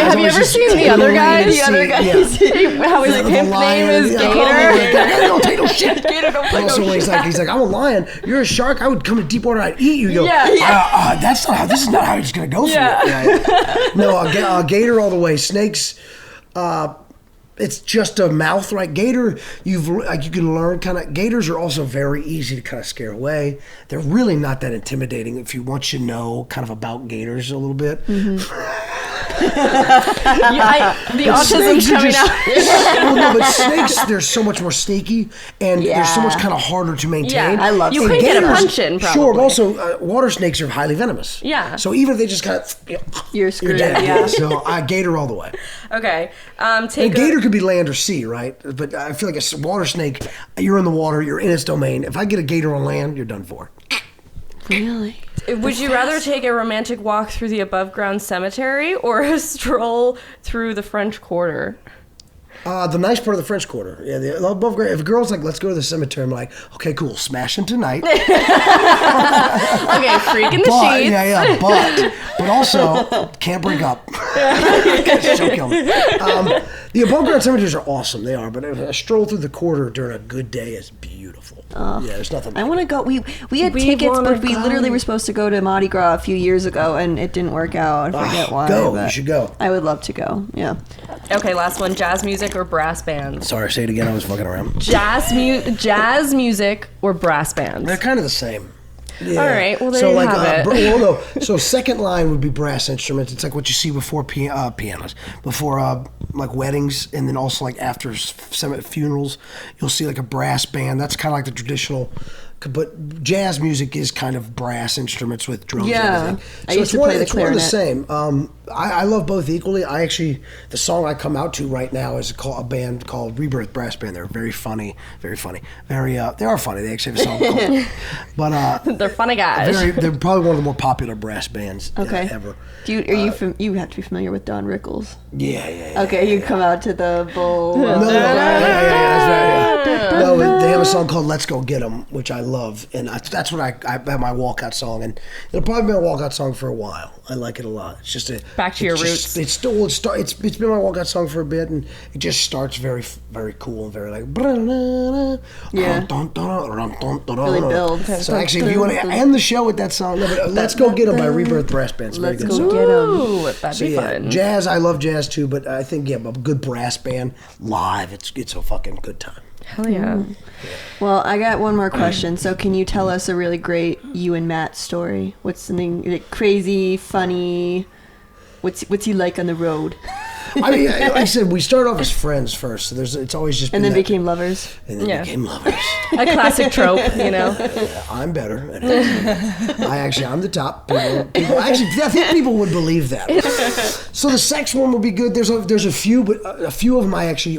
have you ever seen the other guys? The other guys. How his pimp name is Gator. Gator don't take no shit. Gator don't take no shit. He's like, I'm a lion. You're a shark. I would come to deep water. I'd eat you. You go. That's not how. This is not how it's gonna go for you. No, gator all the way. Snakes. It's just a mouth, right? Gator, you can learn kind of. Gators are also very easy to kind of scare away. They're really not that intimidating if you want to know kind of about gators a little bit. The autism's coming out. But snakes, they're so much more sneaky, and they're so much kind of harder to maintain. Yeah, I love. You couldn't get a punch in, probably. Sure, but also water snakes are highly venomous. Yeah. So even if they just kind of, You're screwed. dead. Yeah. So gator all the way. Okay. Gator could be land or sea, right? But I feel like a water snake, you're in the water, you're in its domain. If I get a gator on land, you're done for. Really? Would you rather take a romantic walk through the above-ground cemetery or a stroll through the French Quarter? The nice part of the French Quarter. Yeah, the above ground. If a girl's like, let's go to the cemetery, I'm like, okay, cool, smashing tonight. Okay, freak in the sheets. But also, can't break up. She'll kill me. The above ground cemeteries are awesome. They are, but a stroll through the quarter during a good day is beautiful. There's nothing. I want to go. We had tickets, but we literally were supposed to go to Mardi Gras a few years ago, and it didn't work out. I forget why. You should go. I would love to go. Yeah. Okay, last one: jazz music or brass bands? Sorry, say it again. I was fucking around. Jazz music or brass bands? They're kind of the same. Yeah. All right. Well, there you have it. So second line would be brass instruments. It's like what you see before pianos, before like weddings, and then also like after funerals, you'll see like a brass band. That's kind of like the traditional, but jazz music is kind of brass instruments with drums and everything. I used to play the clarinet. It's one of the same. I love both equally. The song I come out to right now is a band called Rebirth Brass Band. They're very funny, very funny. They are funny. They actually have a song called, but they're funny guys. They're probably one of the more popular brass bands ever. You have to be familiar with Don Rickles? Yeah. Okay, you come out to the bull. No, that's right. Yeah. No, they have a song called "Let's Go Get 'Em," which I love, and that's what I have my walkout song, and it'll probably be my walkout song for a while. I like it a lot. It's just back to your roots. It's been my walkout song for a bit, and it just starts very, very cool and very like. Yeah. Really builds. So actually, if you want to end the show with that song, "Let's Go Get 'Em" by Rebirth Brass Band. It's a very good song. Get 'em. Ooh, that'd be fun. Jazz, I love jazz too, but I think a good brass band live, it's a fucking good time. Hell yeah. Well, I got one more question. So can you tell us a really great you and Matt story? What's something like crazy, funny? What's he like on the road? I mean, like I said, we started off as friends first, so it's always just been And then that, became lovers. and then became lovers. A classic trope, you know. Yeah, I'm better. I'm the top. I think people would believe that. So the sex one will be good. There's a few, but a few of them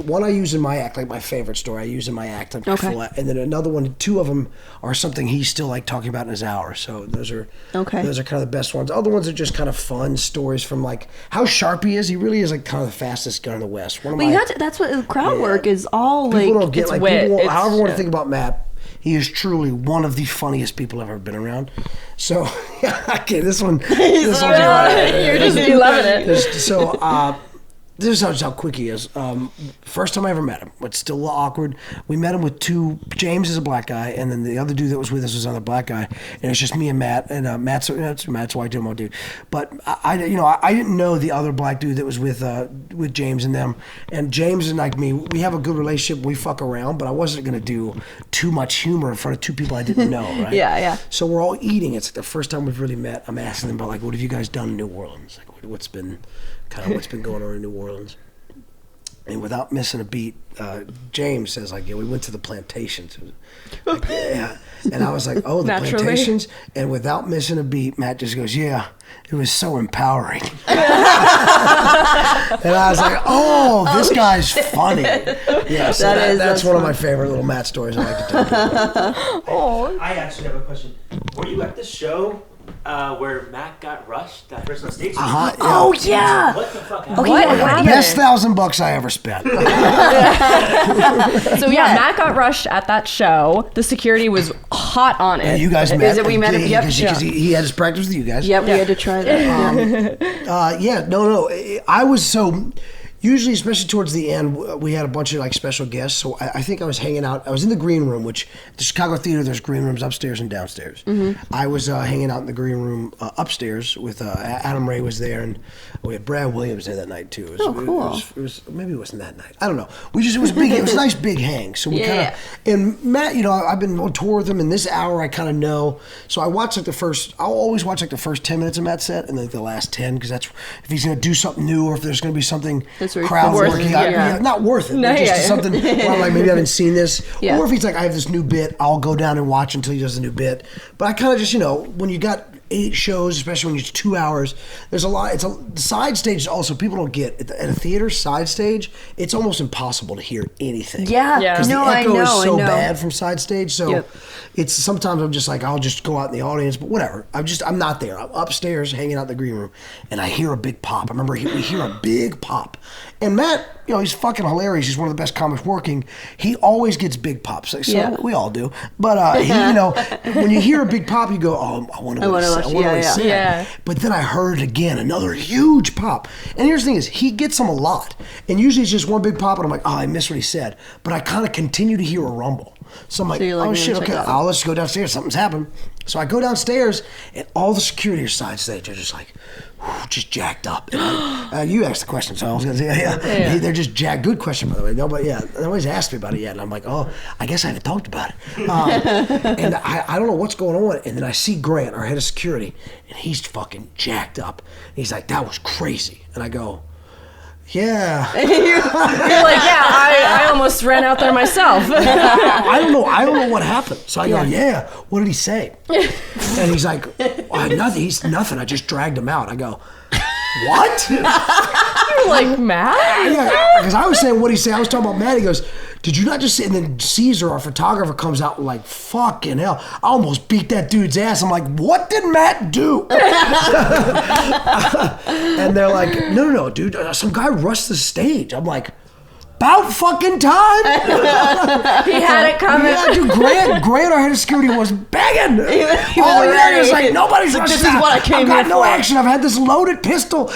one I use in my act, like my favorite story I use in my act. Okay. And then another one, two of them are something he's still like talking about in his hour. So those are kind of the best ones. Other ones are just kind of fun stories from like how sharp he is. He really is like kind of the fastest gun in the West. That's what crowd work is all like. People don't get it's like wit. people. However, you want to think about Matt. He is truly one of the funniest people I've ever been around. So, okay, this one. You're just loving it. So, this is how quick he is. First time I ever met him, it's still a little awkward. We met him with James is a black guy, and then the other dude that was with us was another black guy, and it's just me and Matt. And Matt's a white dude. But I didn't know the other black dude that was with James and them. And James and like me, we have a good relationship. We fuck around, but I wasn't gonna do too much humor in front of two people I didn't know, right? Yeah. So we're all eating. It's like the first time we've really met. I'm asking them about like, what have you guys done in New Orleans? Like, what's been going on in New Orleans? And without missing a beat, James says like, we went to the plantations. Like, yeah. And I was like, oh, the plantations? And without missing a beat, Matt just goes, yeah, it was so empowering. And I was like, oh, this guy's funny. Yeah, so that's one of my favorite little Matt stories I like to tell. I actually have a question. Were you at the show where Matt got rushed that first on stage? Yeah. Oh yeah. What the fuck? Okay, what happened? Best $1,000 I ever spent. So Matt got rushed at that show. The security was hot on it. Yeah, you guys met. We met him? Yep. Because he had his practice with you guys. Yep, we had to try that. No. I was so. Usually, especially towards the end, we had a bunch of like special guests. So I think I was hanging out. I was in the green room, which at the Chicago Theater, there's green rooms upstairs and downstairs. Mm-hmm. I was hanging out in the green room upstairs with Adam Ray was there, and we had Brad Williams there that night too. Cool. It was maybe it wasn't that night. I don't know. It was big. It was a nice big hang. So we kind of and Matt, I've been on tour with him, and this hour I kind of know. So I watch I'll always watch like the first 10 minutes of Matt's set, and then the last 10 because that's if he's going to do something new or if there's going to be something. Crowd working, not worth it. No, something where I'm like, maybe I haven't seen this, Yeah. or if he's like, I have this new bit, I'll go down and watch until he does the new bit. But I kind of just, when you got 8 shows, especially when it's 2 hours, there's a lot. It's a side stage. Also, people don't get at a theater side stage. It's almost impossible to hear anything. Yeah. Because No, the echo I know. is so bad from side stage. So Yep. it's sometimes I'm just like, I'll just go out in the audience, but whatever. I'm not there. I'm upstairs hanging out in the green room, and I hear a big pop. I remember we hear a big pop, and Matt, he's fucking hilarious. He's one of the best comics working. He always gets big pops. So we all do. But when you hear a big pop, you go, oh, I want to see it. But then I heard it again, another huge pop. And here's the thing is, he gets them a lot. And usually it's just one big pop, and I'm like, oh, I missed what he said. But I kind of continue to hear a rumble. So I'm like, oh shit, okay, let's go downstairs. Something's happened. So I go downstairs, and all the security side stage are just like, just jacked up. And you asked the question, so I was going to say, they're just jacked. Good question, by the way. Nobody's asked me about it yet. And I'm like, oh, I guess I haven't talked about it. And I don't know what's going on. And then I see Grant, our head of security, and he's fucking jacked up. And he's like, that was crazy. And I go, Yeah. You're like, yeah, I almost ran out there myself. I don't know what happened. So I go, yeah. What did he say? And he's like, nothing. He's nothing. I just dragged him out. I go, what? You're like, Matt? Yeah, because I was saying what he said. I was talking about Matt. He goes, did you not just say? And then Caesar, our photographer, comes out like, fucking hell. I almost beat that dude's ass. I'm like, what did Matt do? And they're like, no, dude. Some guy rushed the stage. I'm like, about fucking time. He had it coming. Yeah, dude, Grant, our head of security, was begging. All he was like, nobody's rushing. This is what I came I've got here no for. action. I've had this loaded pistol.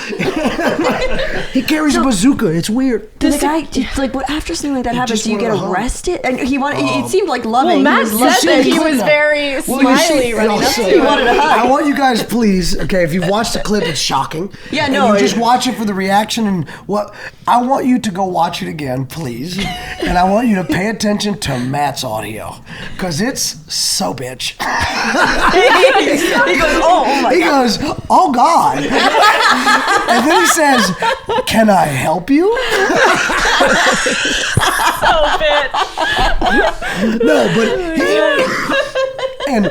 He carries a bazooka. It's weird. Did the guy, like, what, after something like that happens, just do you get wanted a hug. arrested? And he wanted, it seemed like loving. Well, Matt He was said loving. that he was very smiley running up to He you. wanted a hug. I want you guys, please, okay, if you've watched the clip, it's shocking. Yeah, and no, you just watch it for the reaction and what. I want you to go watch it again, please. And I want you to pay attention to Matt's audio. Because it's so bitch. He goes, oh my He God. goes, oh God. And then he says, can I help you? No, but and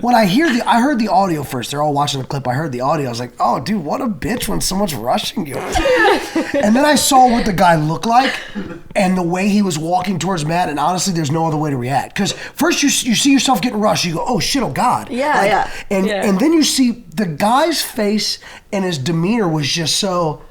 when I heard the audio first. They're all watching the clip. I heard the audio. I was like, oh, dude, what a bitch when someone's rushing you. And then I saw what the guy looked like and the way he was walking towards Matt. And honestly, there's no other way to react. Because first you see yourself getting rushed. You go, oh shit, oh God. Yeah. And then you see the guy's face and his demeanor was just so.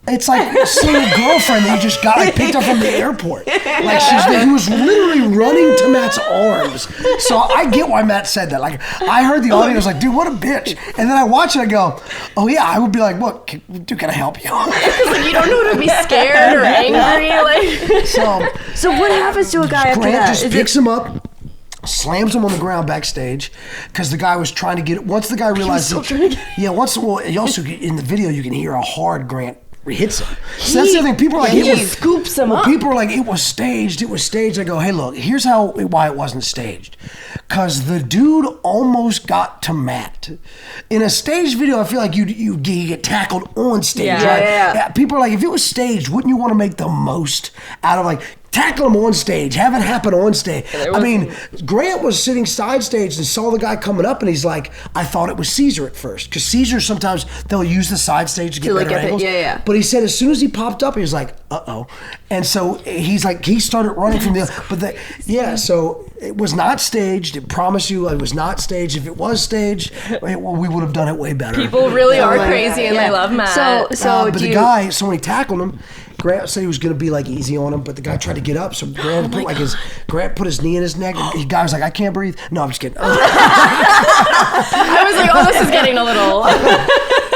It's like seeing a girlfriend that you just got picked up from the airport. Like he was literally running to Matt's arms. So I get why Matt said that. Like I heard the audio, I was like, dude, what a bitch. And then I watch it, I go, oh yeah, I would be like, what, dude, can I help you? Like, you don't know to be scared or angry. Like, So what happens to a guy after Grant that? just picks him up, slams him on the ground backstage because the guy was trying to get it. Once the guy realized, you also in the video you can hear how hard Grant hits him. So that's the thing. People are like, he scoops him up. People are like, it was staged. It was staged. I go, hey, look, here's why it wasn't staged. Because the dude almost got to Matt. In a staged video, I feel like you get tackled on stage. Yeah. Right? Yeah. People are like, if it was staged, wouldn't you want to make the most out of like tackle him on stage, have it happen on stage? I mean, Grant was sitting side stage and saw the guy coming up, and he's like, I thought it was Caesar at first, because Caesar sometimes they'll use the side stage to get better angles. Yeah. But he said as soon as he popped up, he was like, uh-oh. And so he's like, he started running from so it was not staged. I promise you, it was not staged. If it was staged, we would have done it way better. People really are crazy and they love Matt. But the guy, so when he tackled him, Grant said he was going to be like easy on him, but the guy tried to get up. So Grant put his knee in his neck. And the guy was like, I can't breathe. No, I'm just kidding. I was like, oh, this is getting a little.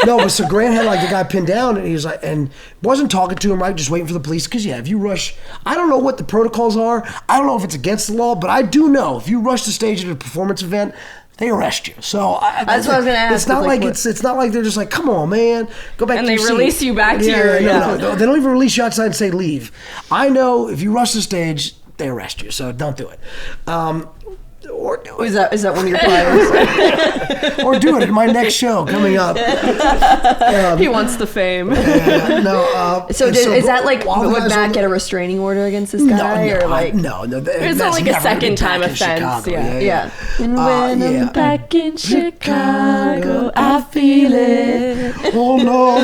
No, but so Grant had like the guy pinned down, and he was like, and wasn't talking to him, right? Just waiting for the police. Because if you rush, I don't know what the protocols are. I don't know if it's against the law, but I do know if you rush the stage at a performance event, they arrest you. So that's what I was going to ask. It's not like it's not like they're just like, come on, man, go back. And to they your release seat. you back to your. No, they don't even release you outside and say leave. I know if you rush the stage, they arrest you. So don't do it. Or do it. Is that one of your priors? Or do it at my next show coming up. He wants the fame. So is that like, would Matt get a restraining order against this guy? No. It's not like a second time offense. Yeah. And when I'm back in Chicago, I feel it. Oh no,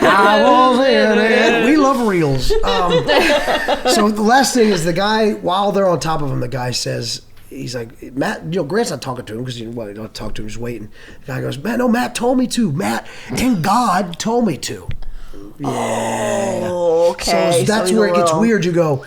I was in it. We love reels. So the last thing is the guy, while they're on top of him, the guy says, he's like, Matt, Grant's not talking to him because he don't talk to him, he's waiting. The guy goes, Matt told me to. Matt and God told me to. Yeah. Oh, okay. So that's where it gets weird. You go,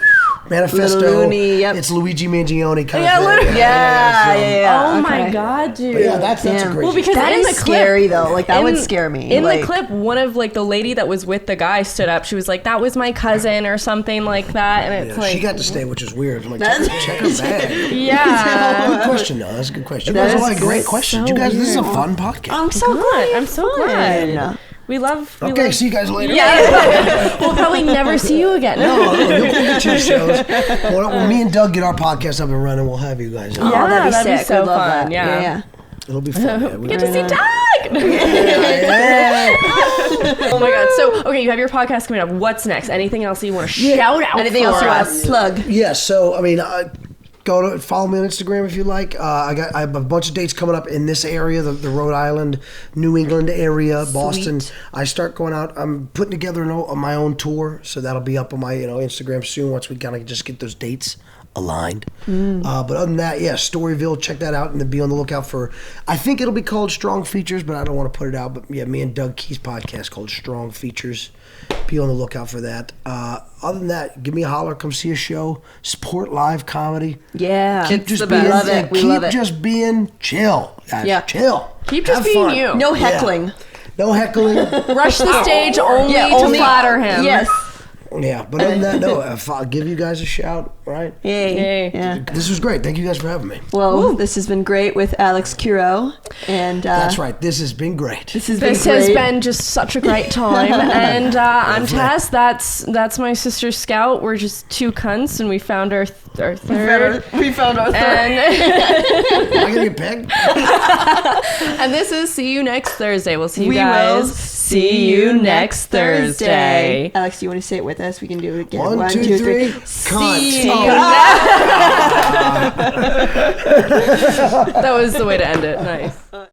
manifesto. Looney, yep. It's Luigi Mangione kind of thing. Literally. Yeah. Oh my God, dude. But yeah, that's a great. Well, because that in is the clip, scary though. Like that would scare me. In the clip, one of like the lady that was with the guy stood up. She was like, "That was my cousin" or something like that. And it's like she got to stay, which is weird. I'm like, check her bag. Yeah. Good question, though. That's a good question. You guys are like great questions. so you guys, this is a weird. fun podcast. I'm so glad. I'm so glad. We love. Okay, see you guys later. Yeah. We'll probably never see you again. No, you'll get your shows. When me and Doug get our podcast up and running, we'll have you guys. Oh, that'd be sick. so We'd love fun. that. Yeah. Yeah. It'll be fun. Yeah, Get to see Doug. yeah. Oh my god. So, okay, you have your podcast coming up. What's next? Anything else that you want to shout out Anything for else you want us? to plug? Yeah, so I mean, go to follow me on Instagram if you like. I have a bunch of dates coming up in this area, the Rhode Island, New England area, Boston. I start going out. I'm putting together my own tour, so that'll be up on my Instagram soon once we kind of just get those dates aligned. But other than that, yeah, Storyville, check that out and then be on the lookout for. I think it'll be called Strong Features, but I don't want to put it out. But yeah, me and Doug Key's podcast called Strong Features. Be on the lookout for that. Other than that, give me a holler. Come see a show. Support live comedy. Yeah. Keep just the being, best. Love it. We keep love it. just being chill. Guys. Yeah. Chill. Keep just Have being fun. you. No heckling. No heckling. Rush the stage only Yeah, to only- flatter him. Yes. Yeah, but other than that, no. If I'll give you guys a shout, right? Yay. Yay. Yeah. This was great. Thank you guys for having me. Well, this has been great with Alex Cureau. And That's right. This has been great. This has This been has great. been just such a great time, and I'm Tess. That's my sister Scout. We're just two cunts, and we found our third. We found our third. And, Am I gonna get pegged? and this is See You Next Thursday. We'll see you We guys. will See you next Thursday. Alex, do you want to say it with us? We can do it again. 1, 2, 3. Cunt. See you. That was the way to end it. Nice.